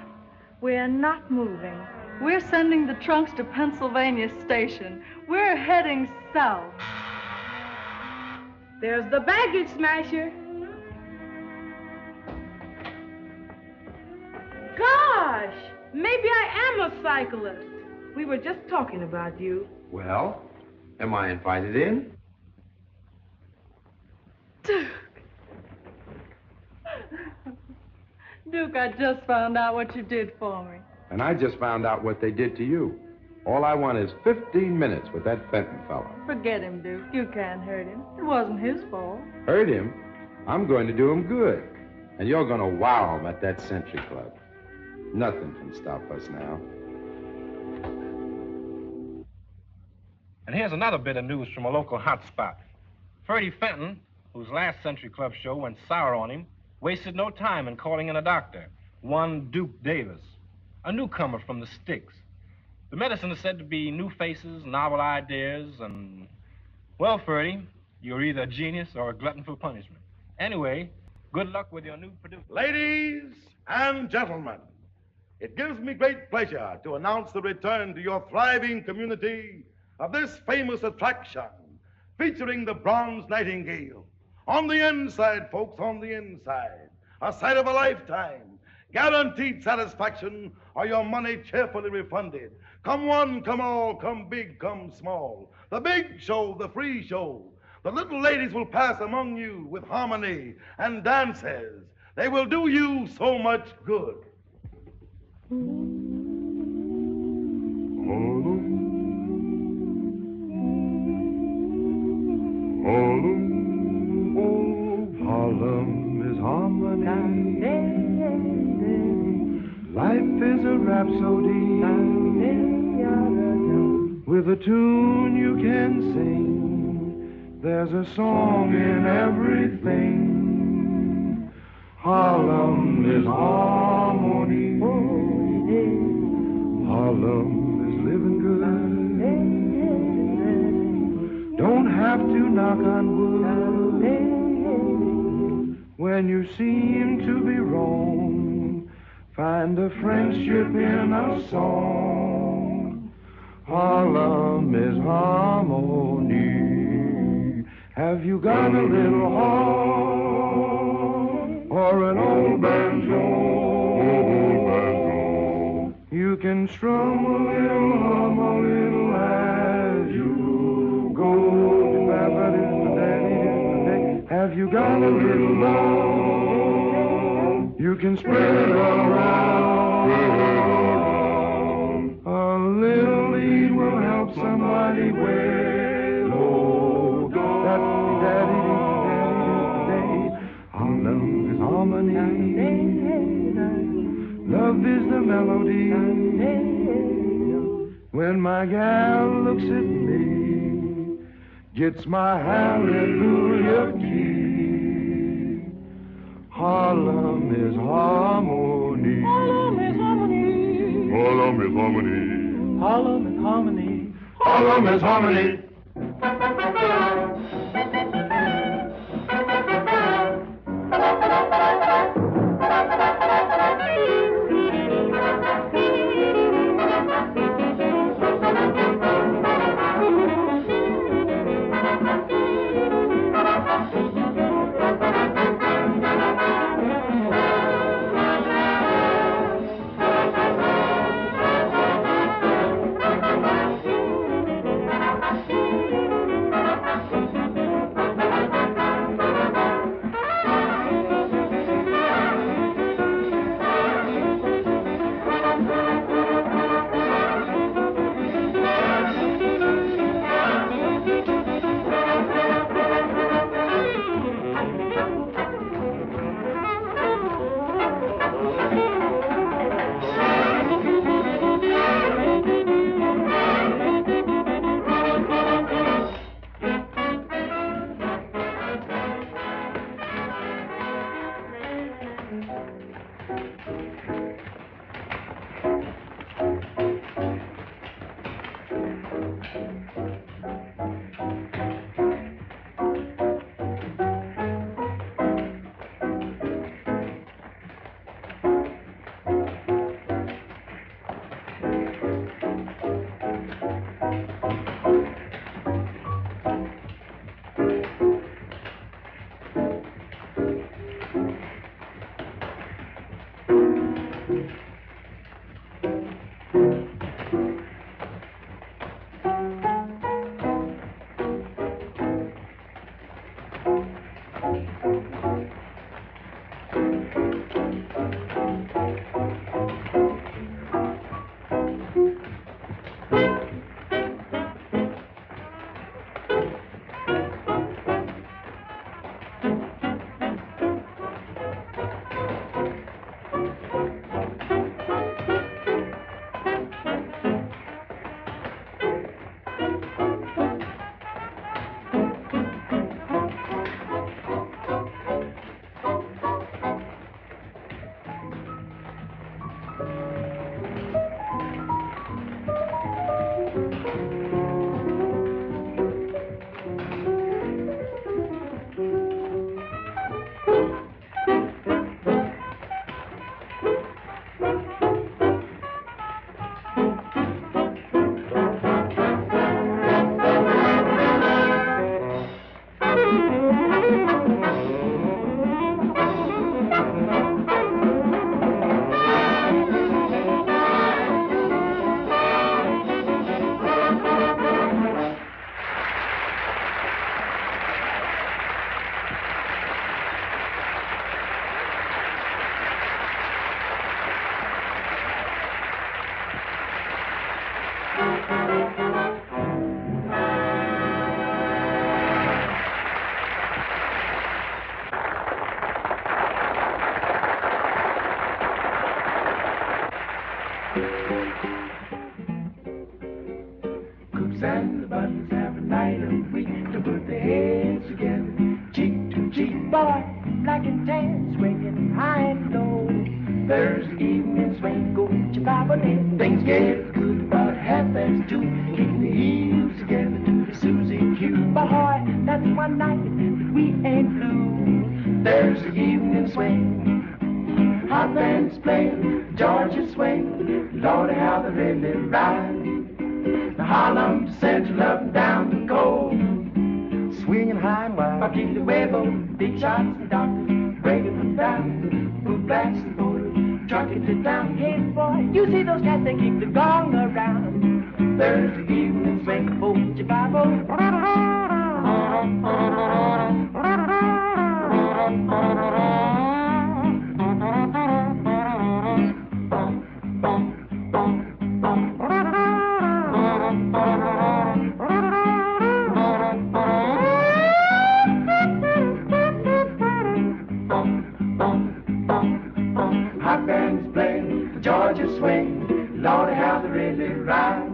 we're not moving. We're sending the trunks to Pennsylvania Station. We're heading south. There's the baggage smasher. Gosh, maybe I am a cyclist. We were just talking about you. Well, am I invited in? Duke, I just found out what you did for me. And I just found out what they did to you. All I want is 15 minutes with that Fenton fella. Forget him, Duke. You can't hurt him. It wasn't his fault. Hurt him? I'm going to do him good. And you're going to wow him at that Century Club. Nothing can stop us now. And here's another bit of news from a local hotspot. Ferdy Fenton, whose last Century Club show went sour on him, wasted no time in calling in a doctor, one Duke Davis, a newcomer from the sticks. The medicine is said to be new faces, novel ideas, and, well, Ferdy, you're either a genius or a glutton for punishment. Anyway, good luck with your new producer. Ladies and gentlemen, it gives me great pleasure to announce the return to your thriving community of this famous attraction featuring the Bronze Nightingale. On the inside, folks, on the inside. A sight of a lifetime. Guaranteed satisfaction or your money cheerfully refunded. Come one, come all, come big, come small. The big show, the free show. The little ladies will pass among you with harmony and dances. They will do you so much good. Harlem is harmony. Life is a rhapsody with a tune you can sing. There's a song in everything. Harlem is harmony. Harlem is living good. Don't have to knock on wood when you seem to be wrong. Find a friendship in a song. Harlem is harmony. Have you got a little heart or an old banjo? You can strum a little, hum a little as you go. Have you got a little love? You can spread it around. A little lead will help somebody way low. Harlem is harmony. Love is the melody. When my gal looks at me, gets my hallelujah key. Harlem is harmony. Harlem is harmony. Harlem is harmony. Harlem is harmony. Harlem is harmony. Cooks and the buttons have a night of week to put their heads together. Cheek to cheek, boy, black and tan, swinging high and low. Thursday evening swing, go with your Bible and things get good about 2:30. Keeping the heels together to the Susie Q. Boy, that's one night that we ain't blue. Thursday evening swing, hot bands playing, Georgia swing. Lordy, how they really ride. The Harlem to Central, up and down the coast, swinging high and wide. Marquis de Huevo, big shots and doctors, breaking them down. Boot blacks and borders, trucking it down. Hey boy, you see those cats, they keep the gong around. Thursday evening swing, hold your Bible. Hot bands playing, Georgia swing, Lordy, how they really ride.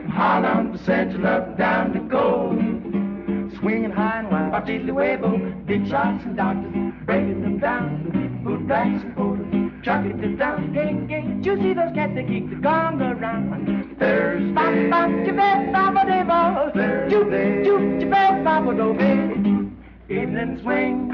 Harlem to Central, up and down the coast, swinging high and wide. Marquis de Huevo, big shots and doctors, breaking them down. Boot blacks and borders, trucking it down. Hey, you see those cats, they keep the gong around. Thursday, evening swing.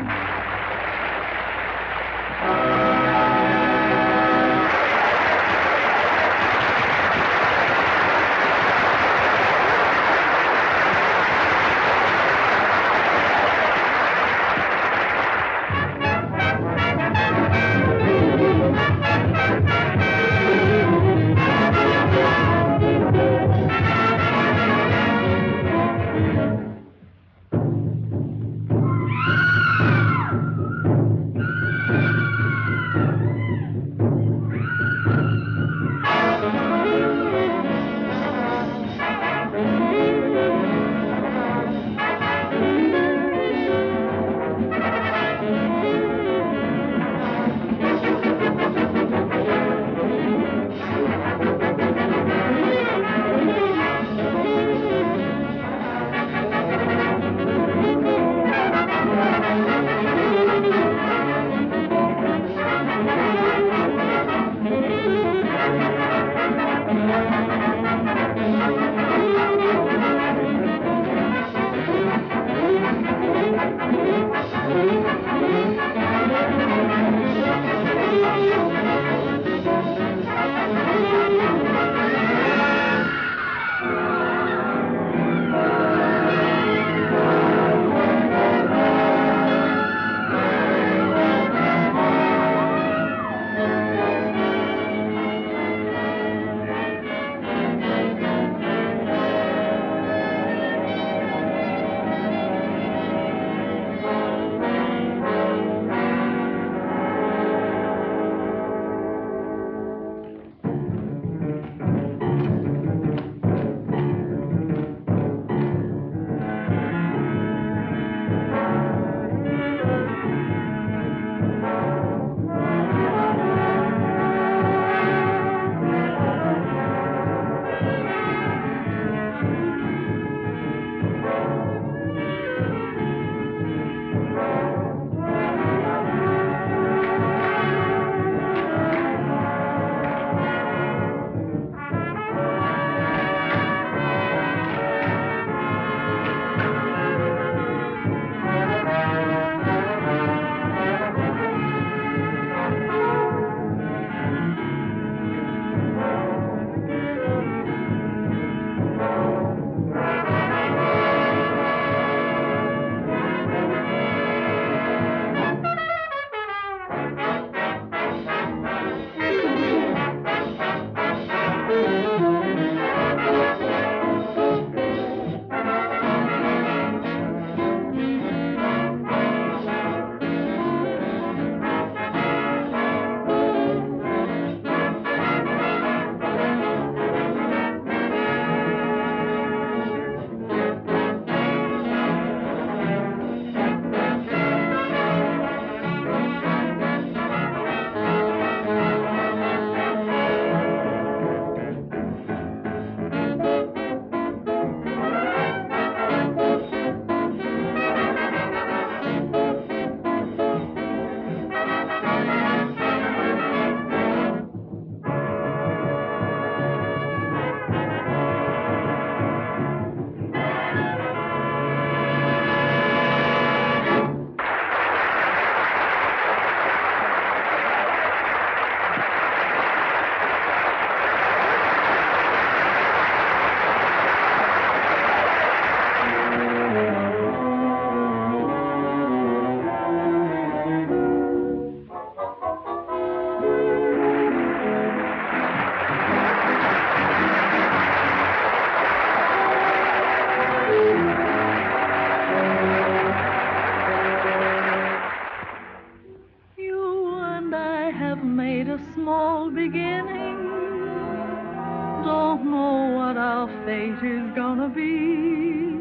but made a small beginning. Don't know what our fate is gonna be.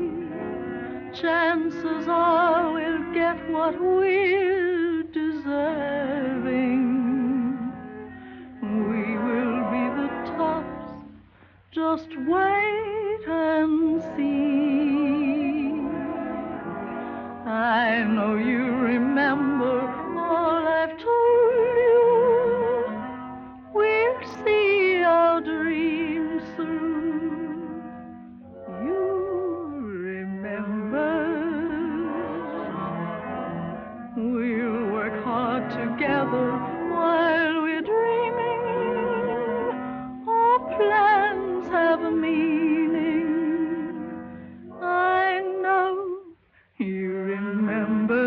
Chances are we'll get what we're deserving. We will be the tops, just wait and see. I know you remember all I've told you. We'll see our dreams through. You remember. We'll work hard together while we're dreaming. Our plans have a meaning. I know you remember.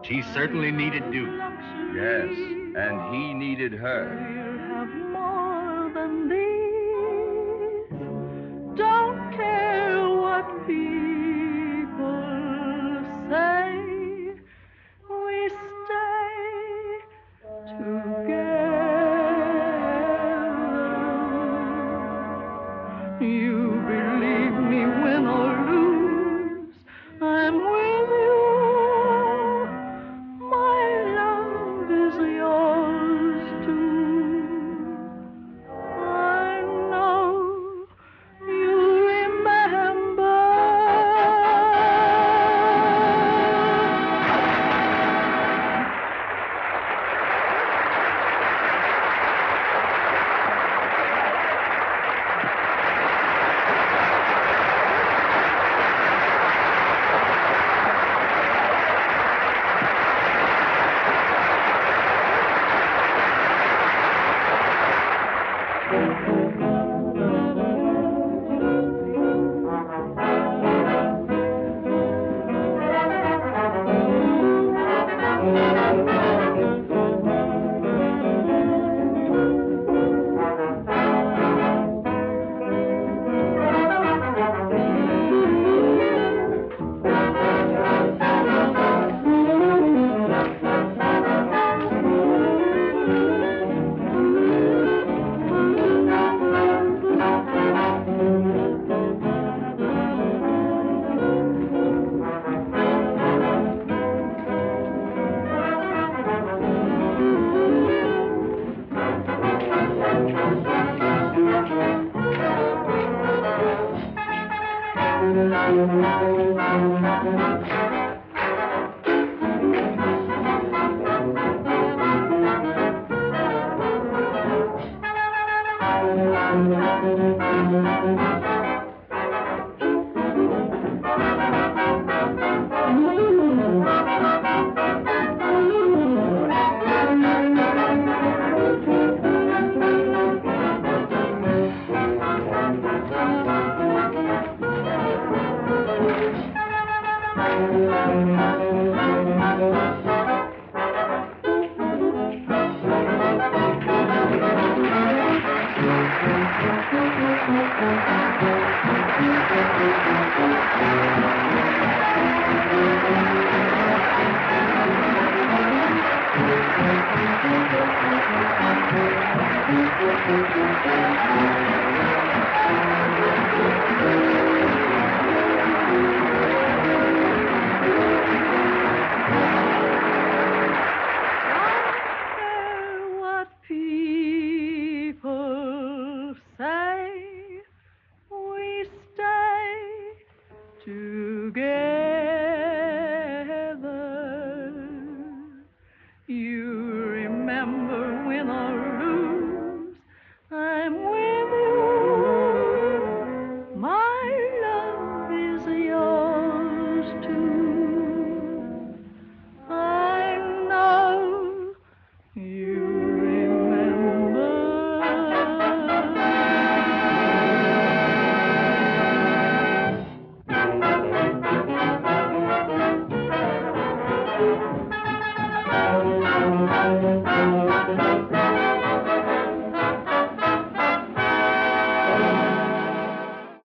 She certainly needed Duke. Yes, and he needed her. We'll have more than these. Don't care what people say. We stay together. You believe me, win or lose, I'm with you. My love is yours too. I know you remember. What people say, we stay together. You remember, win or lose, I'm with you. My love is yours too. I know you remember.